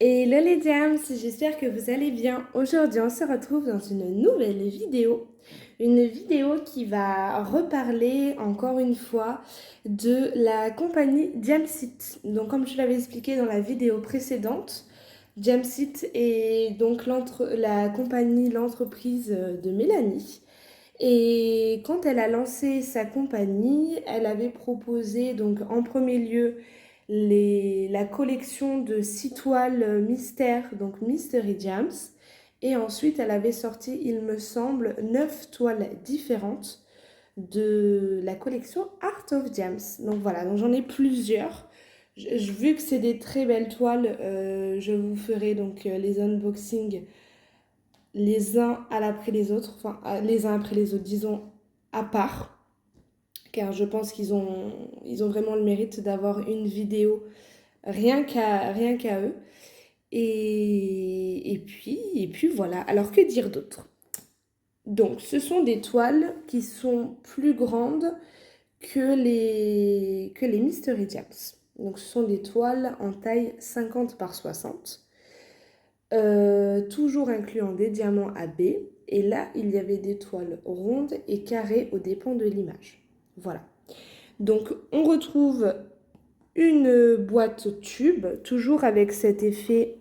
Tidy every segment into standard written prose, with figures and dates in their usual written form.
Hello les Jams, j'espère que vous allez bien. Aujourd'hui, on se retrouve dans une nouvelle vidéo. Une vidéo qui va reparler encore une fois de la compagnie Jamsit. Donc comme je l'avais expliqué dans la vidéo précédente, Jamsit est donc la compagnie, l'entreprise de Mélanie. Et quand elle a lancé sa compagnie, elle avait proposé donc en premier lieu la collection de 6 toiles mystères, donc Mystery Jams. Et ensuite, elle avait sorti, il me semble, 9 toiles différentes de la collection Art of Jams. Donc voilà, donc j'en ai plusieurs. Vu que c'est des très belles toiles, je vous ferai donc les unboxings les uns après les autres, enfin les uns après les autres, disons à part, car je pense ils ont vraiment le mérite d'avoir une vidéo rien qu'à eux. Et puis voilà. Alors que dire d'autre? Donc, ce sont des toiles qui sont plus grandes que les Mystery Jams. Donc, ce sont des toiles en taille 50 par 60. Toujours incluant des diamants AB. Et là, il y avait des toiles rondes et carrées aux dépens de l'image. Voilà. Donc, on retrouve une boîte tube, toujours avec cet effet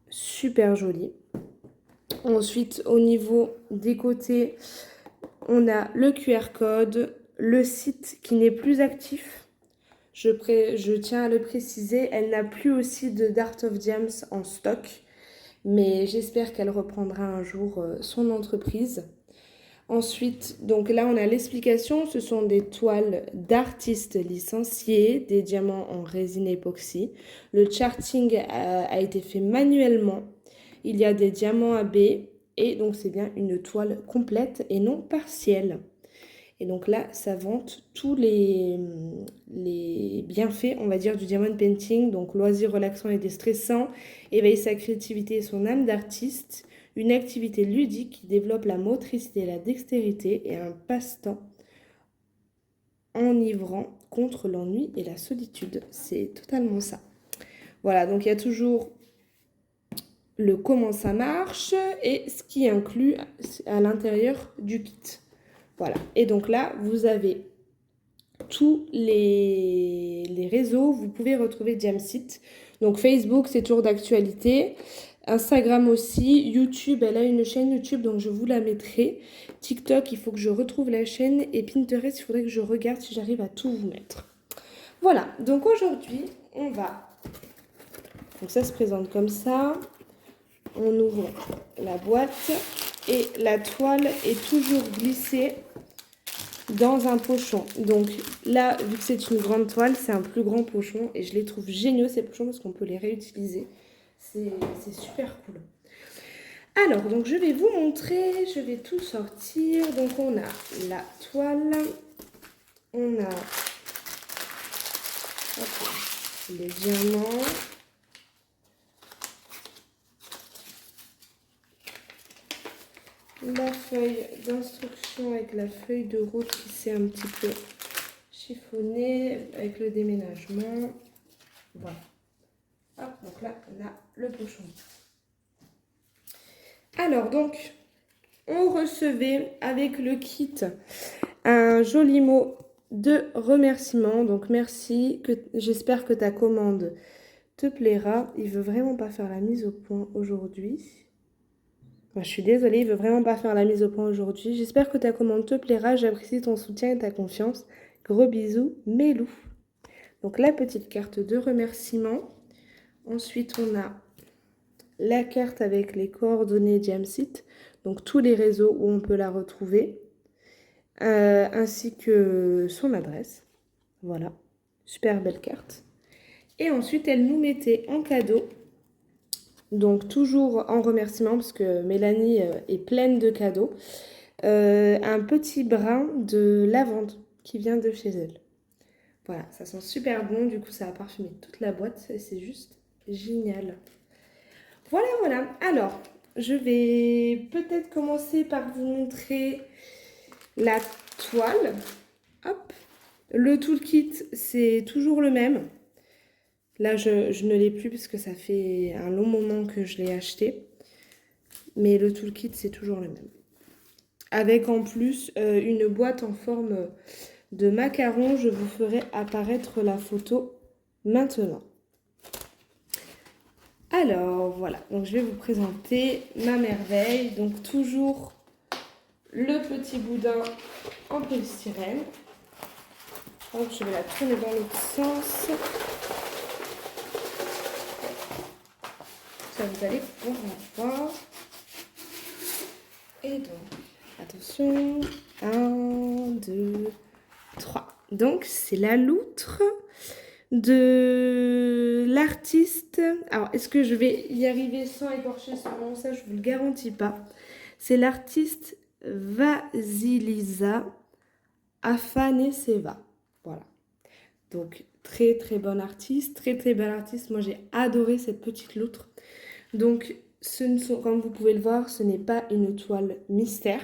super joli. Ensuite, au niveau des côtés, on a le QR code, le site qui n'est plus actif. Je tiens à le préciser, elle n'a plus aussi de Dart of Gems en stock, mais j'espère qu'elle reprendra un jour son entreprise. Ensuite, donc là, on a l'explication. Ce sont des toiles d'artistes licenciés, des diamants en résine époxy. Le charting a été fait manuellement. Il y a des diamants AB et donc c'est bien une toile complète et non partielle. Et donc là, ça vante tous les bienfaits, on va dire, du diamond painting. Donc loisir relaxant et déstressant, éveille sa créativité et son âme d'artiste, une activité ludique qui développe la motricité et la dextérité et un passe-temps enivrant contre l'ennui et la solitude. C'est totalement ça. Voilà, donc il y a toujours le comment ça marche et ce qui inclut à l'intérieur du kit. Voilà, et donc là, vous avez tous les réseaux, vous pouvez retrouver Jamsit. Donc Facebook, c'est toujours d'actualité. Instagram aussi. YouTube, elle a une chaîne YouTube, donc je vous la mettrai. TikTok, il faut que je retrouve la chaîne. Et Pinterest, il faudrait que je regarde si j'arrive à tout vous mettre. Voilà, donc aujourd'hui, on va... Donc ça se présente comme ça. On ouvre la boîte et la toile est toujours glissée dans un pochon. Donc là, vu que c'est une grande toile, c'est un plus grand pochon et je les trouve géniaux ces pochons parce qu'on peut les réutiliser. C'est super cool. Alors, donc je vais vous montrer, je vais tout sortir. Donc on a la toile, on a les diamants, la feuille d'instruction avec la feuille de route qui s'est un petit peu chiffonnée avec le déménagement. Voilà. Hop, donc là, on a le pochon. Alors, donc, on recevait avec le kit un joli mot de remerciement. Donc, merci. J'espère que ta commande te plaira. Il veut vraiment pas faire la mise au point aujourd'hui. Enfin, je suis désolée, il veut vraiment pas faire la mise au point aujourd'hui. J'espère que ta commande te plaira. J'apprécie ton soutien et ta confiance. Gros bisous, Mélou. Donc, la petite carte de remerciement. Ensuite, on a la carte avec les coordonnées Jamsit, donc tous les réseaux où on peut la retrouver, ainsi que son adresse. Voilà, super belle carte. Et ensuite, elle nous mettait en cadeau, donc toujours en remerciement, parce que Mélanie est pleine de cadeaux, un petit brin de lavande qui vient de chez elle. Voilà, ça sent super bon, du coup ça a parfumé toute la boîte, et c'est juste génial. Voilà, voilà. Alors, je vais peut-être commencer par vous montrer la toile. Hop. Le toolkit, c'est toujours le même. Là, je ne l'ai plus parce que ça fait un long moment que je l'ai acheté. Mais le toolkit, c'est toujours le même. Avec en plus une boîte en forme de macaron. Je vous ferai apparaître la photo maintenant. Alors, voilà. Donc, je vais vous présenter ma merveille. Donc, toujours le petit boudin en polystyrène. Hop, je vais la tourner dans l'autre sens. Ça, vous allez pouvoir en voir. Et donc, attention. 1, 2, 3. Donc, c'est la loutre de l'artiste. Alors, est-ce que je vais y arriver sans écorcher son nom? Ça, je ne vous le garantis pas. C'est l'artiste Vasilisa Afanaseva. Voilà. Donc, très très bonne artiste, très très belle artiste. Moi, j'ai adoré cette petite loutre. Donc, comme vous pouvez le voir, ce n'est pas une toile mystère.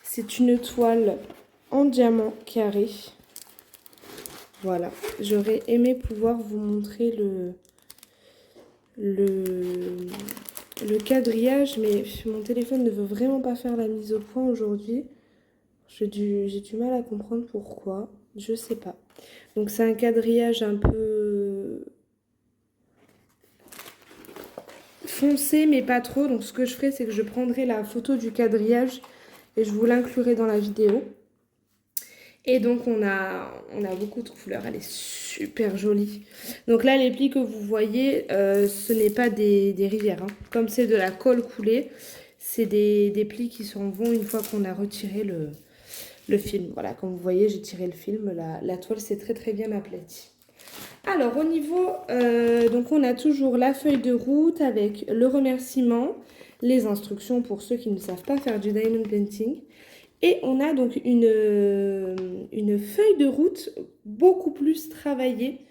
C'est une toile en diamant carré. Voilà. J'aurais aimé pouvoir vous montrer le quadrillage, mais mon téléphone ne veut vraiment pas faire la mise au point aujourd'hui. J'ai du mal à comprendre pourquoi. Je sais pas. Donc, c'est un quadrillage un peu foncé, mais pas trop. Donc, ce que je ferai, c'est que je prendrai la photo du quadrillage et je vous l'inclurai dans la vidéo. Et donc, on a beaucoup de couleurs. Elle est super jolie. Donc là, les plis que vous voyez, ce n'est pas des rivières. Hein. Comme c'est de la colle coulée, c'est des plis qui s'en vont une fois qu'on a retiré le film. Voilà, comme vous voyez, j'ai tiré le film. La toile s'est très très bien aplatie. Alors, au niveau, donc on a toujours la feuille de route avec le remerciement, les instructions pour ceux qui ne savent pas faire du diamond painting. Et on a donc une feuille de route beaucoup plus travaillée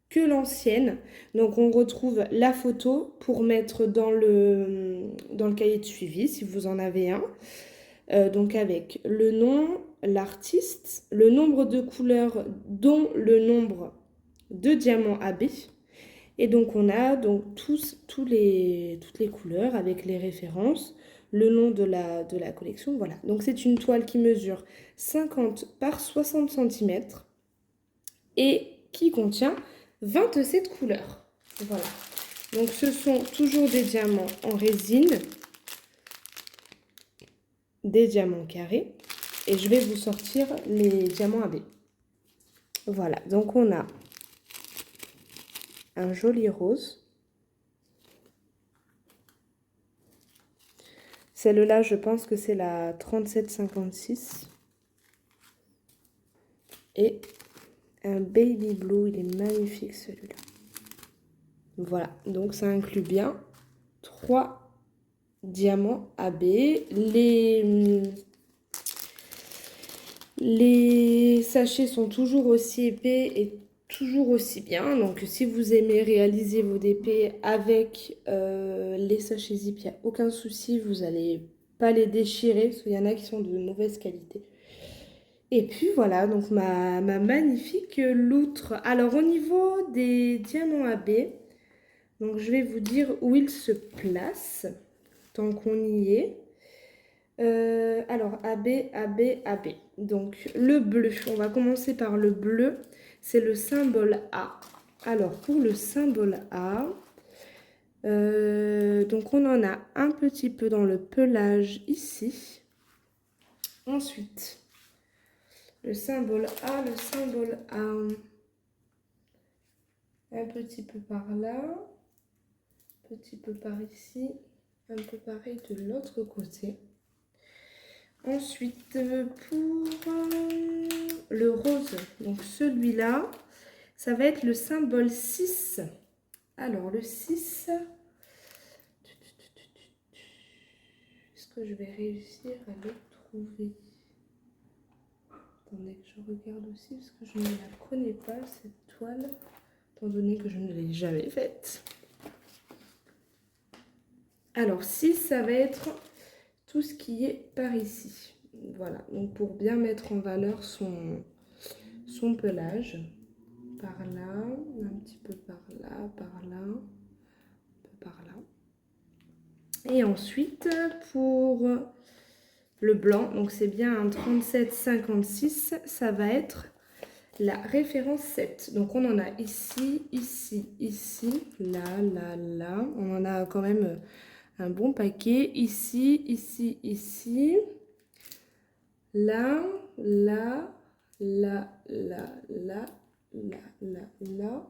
que l'ancienne. Donc, on retrouve la photo pour mettre dans le cahier de suivi, si vous en avez un. Donc, avec le nom, l'artiste, le nombre de couleurs, dont le nombre de diamants AB. Et donc, on a donc toutes les couleurs avec les références, le nom de la collection. Voilà. Donc, c'est une toile qui mesure 50 par 60 cm et qui contient 27 couleurs. Voilà. Donc, ce sont toujours des diamants en résine, des diamants carrés. Et je vais vous sortir les diamants AB. Voilà. Donc, on a un joli rose. Celle-là, je pense que c'est la 3756. Et un baby blue, il est magnifique celui-là. Voilà, donc ça inclut bien 3 diamants AB. Les sachets sont toujours aussi épais et toujours aussi bien. Donc si vous aimez réaliser vos DP avec les sachets zip, il n'y a aucun souci, vous n'allez pas les déchirer parce qu'il y en a qui sont de mauvaise qualité. Et puis voilà, donc ma magnifique loutre. Alors au niveau des diamants AB, donc je vais vous dire où ils se placent, tant qu'on y est. Alors AB, AB, AB. Donc le bleu, on va commencer par le bleu, c'est le symbole A. Alors pour le symbole A, donc on en a un petit peu dans le pelage ici. Ensuite, le symbole A, un petit peu par là, un petit peu par ici, un peu pareil de l'autre côté. Ensuite, pour le rose, donc celui-là, ça va être le symbole 6. Alors, le 6, est-ce que je vais réussir à le trouver? Attendez que je regarde aussi, parce que je ne la connais pas, cette toile, étant donné que je ne l'ai jamais faite. Alors, 6, ça va être tout ce qui est par ici. Voilà, donc pour bien mettre en valeur son pelage. Par là, un petit peu par là, un peu par là. Et ensuite, pour le blanc, donc c'est bien un 37,56, ça va être la référence 7. Donc on en a ici, ici, ici, là, là, là. On en a quand même un bon paquet. Ici, ici, ici. Là, là, là, là, là, là, là, là.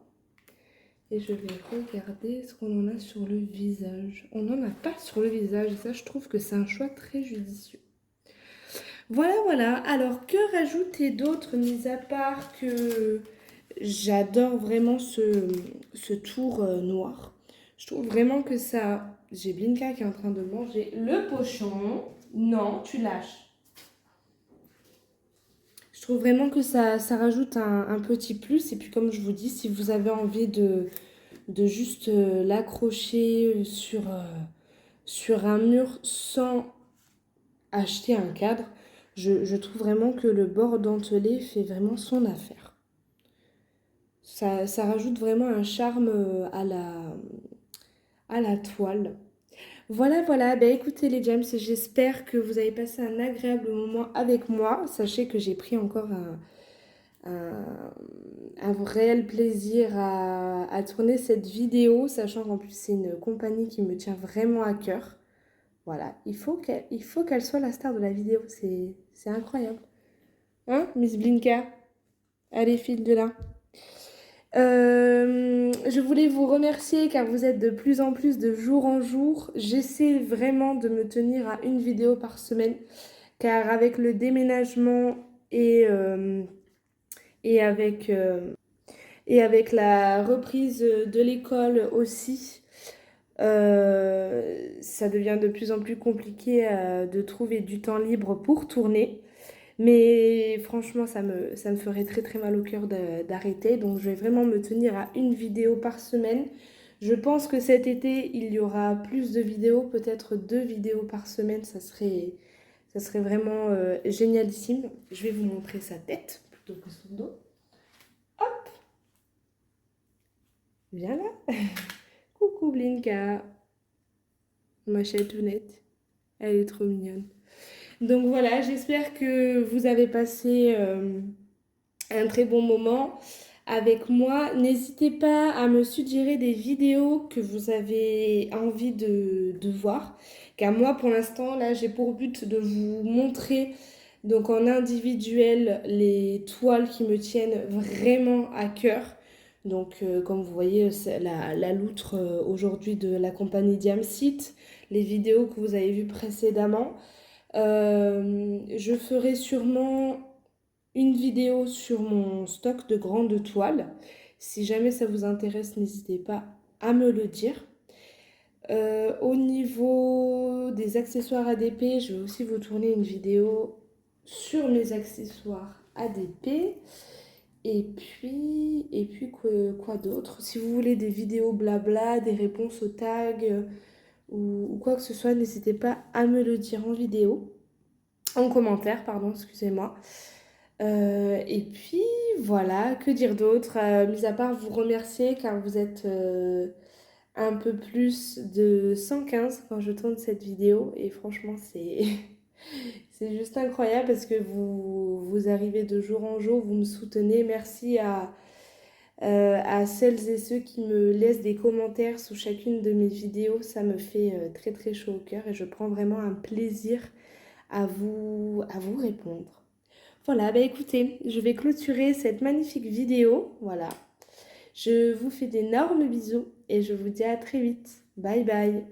Et je vais regarder ce qu'on en a sur le visage. On n'en a pas sur le visage. Et ça, je trouve que c'est un choix très judicieux. Voilà, voilà. Alors, que rajouter d'autre, mis à part que j'adore vraiment ce tour noir. Je trouve vraiment que ça... J'ai Blinka qui est en train de manger le pochon. Non, tu lâches. Je trouve vraiment que ça rajoute un petit plus. Et puis, comme je vous dis, si vous avez envie de juste l'accrocher sur un mur sans acheter un cadre, je trouve vraiment que le bord dentelé fait vraiment son affaire. Ça rajoute vraiment un charme à la toile. Voilà, voilà. Ben, écoutez les James, j'espère que vous avez passé un agréable moment avec moi. Sachez que j'ai pris encore un réel plaisir à tourner cette vidéo, sachant qu'en plus c'est une compagnie qui me tient vraiment à cœur. Voilà, il faut qu'elle soit la star de la vidéo, c'est incroyable. Hein, Miss Blinka? Allez, file de là. Je voulais vous remercier car vous êtes de plus en plus de jour en jour. J'essaie vraiment de me tenir à une vidéo par semaine car avec le déménagement et avec la reprise de l'école aussi, ça devient de plus en plus compliqué de trouver du temps libre pour tourner. Mais franchement, ça me ferait très très mal au cœur d'arrêter. Donc je vais vraiment me tenir à une vidéo par semaine. Je pense que cet été, il y aura plus de vidéos, peut-être 2 vidéos par semaine. Ça serait vraiment génialissime. Je vais vous montrer sa tête plutôt que son dos. Hop! Viens là. Coucou Blinka. Ma chatounette. Elle est trop mignonne. Donc voilà, j'espère que vous avez passé un très bon moment avec moi. N'hésitez pas à me suggérer des vidéos que vous avez envie de voir. Car moi, pour l'instant, là, j'ai pour but de vous montrer donc en individuel les toiles qui me tiennent vraiment à cœur. Donc, comme vous voyez, c'est la loutre aujourd'hui de la compagnie Diamsit, les vidéos que vous avez vues précédemment. Je ferai sûrement une vidéo sur mon stock de grandes toiles. Si jamais ça vous intéresse, n'hésitez pas à me le dire. Au niveau des accessoires ADP, je vais aussi vous tourner une vidéo sur mes accessoires ADP. Et puis quoi d'autre? Si vous voulez des vidéos blabla, des réponses aux tags ou quoi que ce soit, n'hésitez pas à me le dire en vidéo. En commentaire, pardon, excusez-moi. Et puis voilà, que dire d'autre? Mis à part vous remercier car vous êtes un peu plus de 115 quand je tourne cette vidéo et franchement c'est juste incroyable parce que vous arrivez de jour en jour, vous me soutenez. Merci à celles et ceux qui me laissent des commentaires sous chacune de mes vidéos. Ça me fait très très chaud au cœur et je prends vraiment un plaisir à vous répondre. Voilà, bah écoutez, je vais clôturer cette magnifique vidéo. Voilà. Je vous fais d'énormes bisous et je vous dis à très vite. Bye bye.